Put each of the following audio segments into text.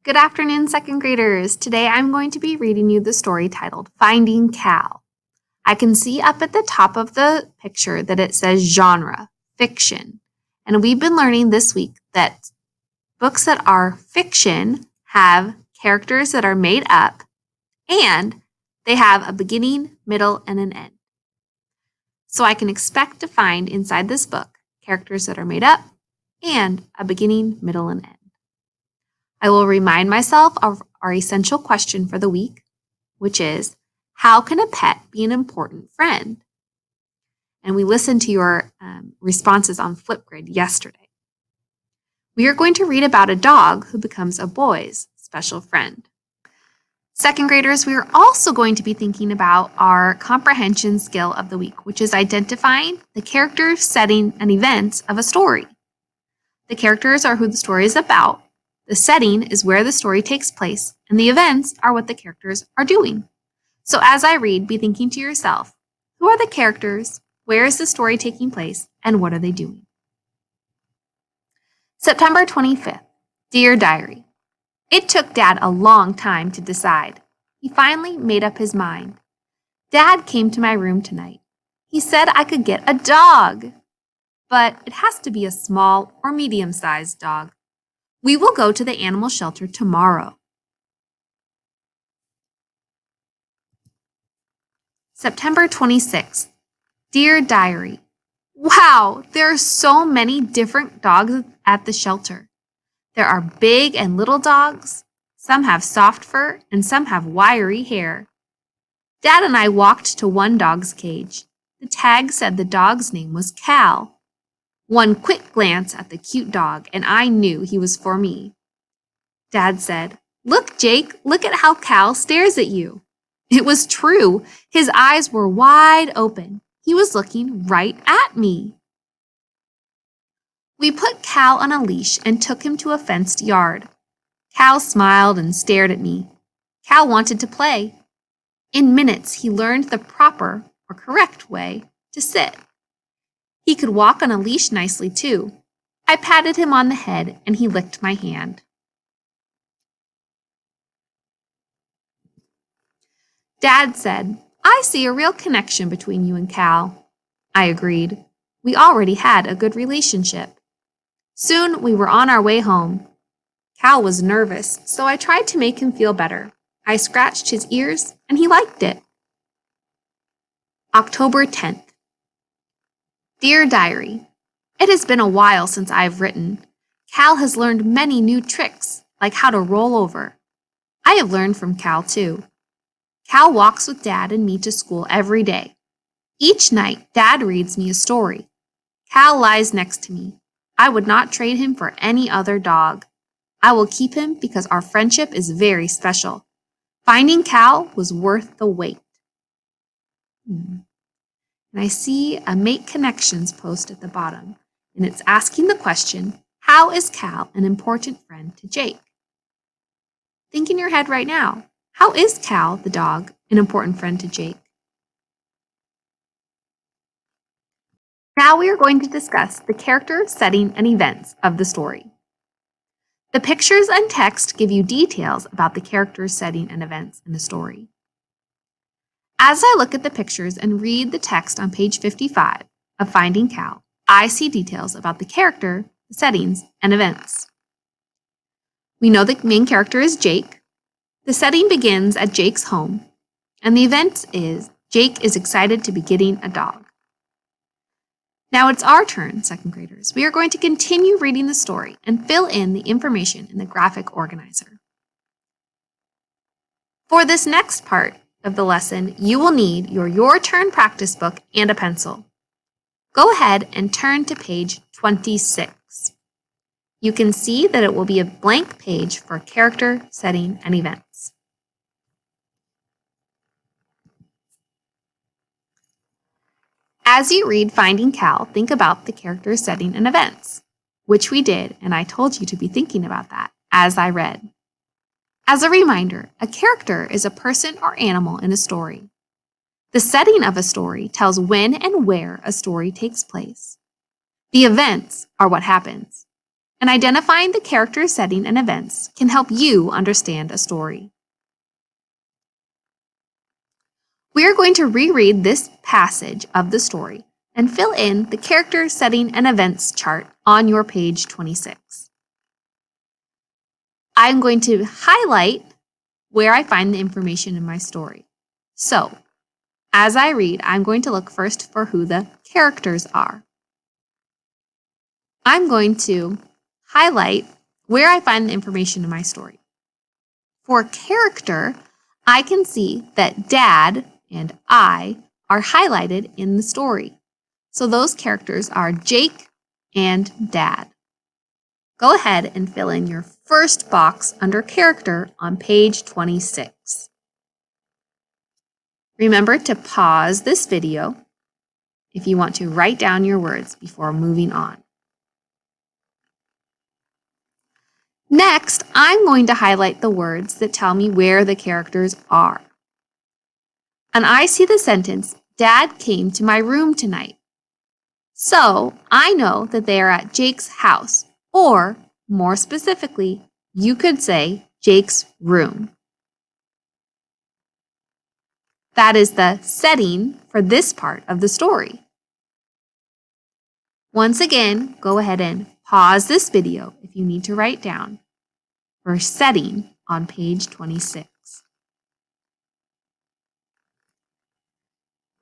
Good afternoon, second graders. Today I'm going to be reading you the story titled Finding Cal. I can see up at the top of the picture that it says genre, fiction. And we've been learning this week that books that are fiction have characters that are made up and they have a beginning, middle, and an end. So I can expect to find inside this book characters that are made up and a beginning, middle, and end. I will remind myself of our essential question for the week, which is, how can a pet be an important friend? And we listened to your responses on Flipgrid yesterday. We are going to read about a dog who becomes a boy's special friend. Second graders, we are also going to be thinking about our comprehension skill of the week, which is identifying the character, setting, and events of a story. The characters are who the story is about. The setting is where the story takes place, and the events are what the characters are doing. So as I read, be thinking to yourself, who are the characters, where is the story taking place, and what are they doing? September 25th. Dear Diary. It took Dad a long time to decide. He finally made up his mind. Dad came to my room tonight. He said I could get a dog, but it has to be a small or medium-sized dog. We will go to the animal shelter tomorrow. September 26th. Dear Diary. Wow, there are so many different dogs at the shelter. There are big and little dogs. Some have soft fur and some have wiry hair. Dad and I walked to one dog's cage. The tag said the dog's name was Cal. One quick glance at the cute dog and I knew he was for me. Dad said, "Look, Jake, look at how Cal stares at you." It was true. His eyes were wide open. He was looking right at me. We put Cal on a leash and took him to a fenced yard. Cal smiled and stared at me. Cal wanted to play. In minutes, he learned the proper or correct way to sit. He could walk on a leash nicely, too. I patted him on the head and he licked my hand. Dad said, "I see a real connection between you and Cal." I agreed. We already had a good relationship. Soon we were on our way home. Cal was nervous, so I tried to make him feel better. I scratched his ears and he liked it. October 10th. Dear Diary. It has been a while since I've written. Cal has learned many new tricks, like how to roll over. I have learned from Cal too. Cal walks with Dad and me to school every day. Each night, Dad reads me a story. Cal lies next to me. I would not trade him for any other dog. I will keep him because our friendship is very special. Finding Cal was worth the wait. And I see a Make Connections post at the bottom, and it's asking the question, how is Cal an important friend to Jake? Think in your head right now, how is Cal, the dog, an important friend to Jake? Now we are going to discuss the character, setting, and events of the story. The pictures and text give you details about the character, setting, and events in the story. As I look at the pictures and read the text on page 55 of Finding Cal, I see details about the character, the settings, and events. We know the main character is Jake. The setting begins at Jake's home, and the event is Jake is excited to be getting a dog. Now it's our turn, second graders. We are going to continue reading the story and fill in the information in the graphic organizer. For this next part of the lesson, you will need your turn practice book and a pencil. Go ahead and turn to page 26. You can see that it will be a blank page for character, setting, and events. As you read Finding Cal, think about the character, setting, and events, which we did, and I told you to be thinking about that as I read. As a reminder, a character is a person or animal in a story. The setting of a story tells when and where a story takes place. The events are what happens. And identifying the character, setting, and events can help you understand a story. We are going to reread this passage of the story and fill in the character, setting, and events chart on your page 26. I'm going to highlight where I find the information in my story. So, as I read, I'm going to look first for who the characters are. I'm going to highlight where I find the information in my story. For character, I can see that Dad and I are highlighted in the story. So those characters are Jake and Dad. Go ahead and fill in your first box under character on page 26. Remember to pause this video if you want to write down your words before moving on. Next, I'm going to highlight the words that tell me where the characters are. And I see the sentence, Dad came to my room tonight. So I know that they are at Jake's house, or more specifically, you could say Jake's room. That is the setting for this part of the story. Once again, go ahead and pause this video if you need to write down for setting on page 26.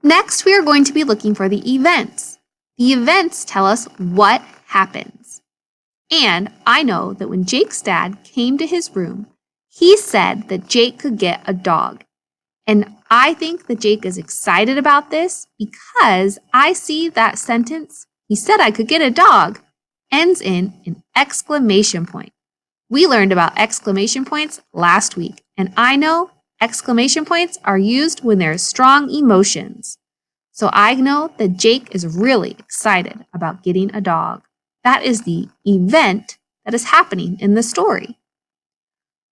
Next, we are going to be looking for the events. The events tell us what happens. And I know that when Jake's dad came to his room, he said that Jake could get a dog. And I think that Jake is excited about this because I see that sentence, he said I could get a dog, ends in an exclamation point. We learned about exclamation points last week, and I know exclamation points are used when there's strong emotions. So I know that Jake is really excited about getting a dog. That is the event that is happening in the story.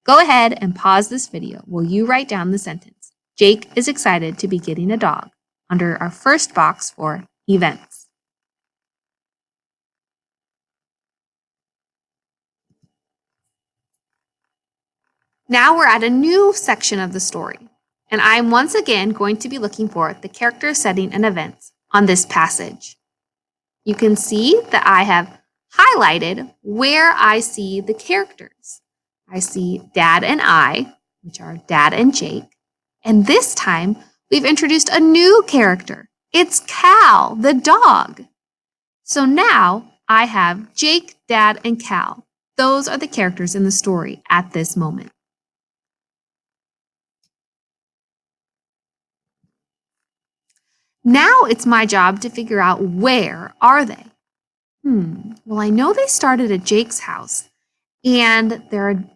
Go ahead and pause this video while you write down the sentence. Jake is excited to be getting a dog under our first box for events. Now we're at a new section of the story, and I'm once again going to be looking for the character, setting, and events on this passage. You can see that I have highlighted where I see the characters. I see Dad and I, which are Dad and Jake, and this time we've introduced a new character. It's Cal, the dog. So now I have Jake, Dad, and Cal. Those are the characters in the story at this moment. Now it's my job to figure out where are they. Well, I know they started at Jake's house, and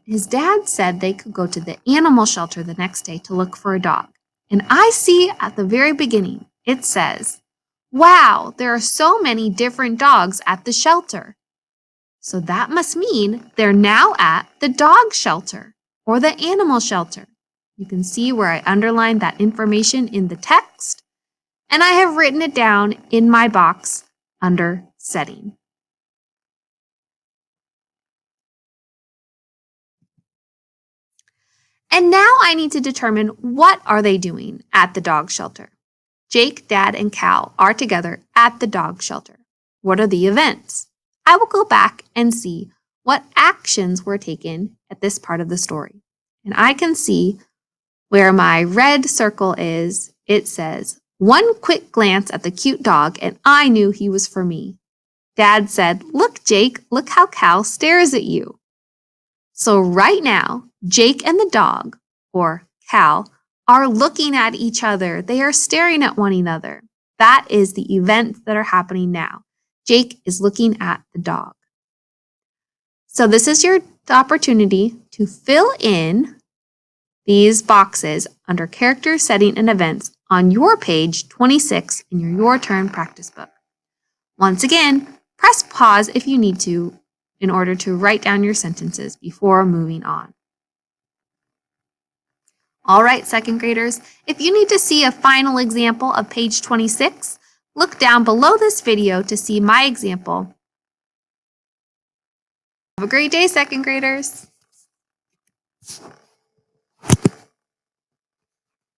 his dad said they could go to the animal shelter the next day to look for a dog. And I see at the very beginning, it says, wow, there are so many different dogs at the shelter. So that must mean they're now at the dog shelter or the animal shelter. You can see where I underlined that information in the text. And I have written it down in my box under setting. And now I need to determine what are they doing at the dog shelter. Jake, Dad, and Cal are together at the dog shelter. What are the events? I will go back and see what actions were taken at this part of the story. And I can see where my red circle is, it says, one quick glance at the cute dog and I knew he was for me. Dad said, look, Jake, look how Cal stares at you. So right now, Jake and the dog, or Cal, are looking at each other. They are staring at one another. That is the events that are happening now. Jake is looking at the dog. So this is your opportunity to fill in these boxes under character, setting, and events on your page 26 in your Turn practice book. Once again, press pause if you need to in order to write down your sentences before moving on. All right, second graders, if you need to see a final example of page 26, look down below this video to see my example Have a great day, second graders.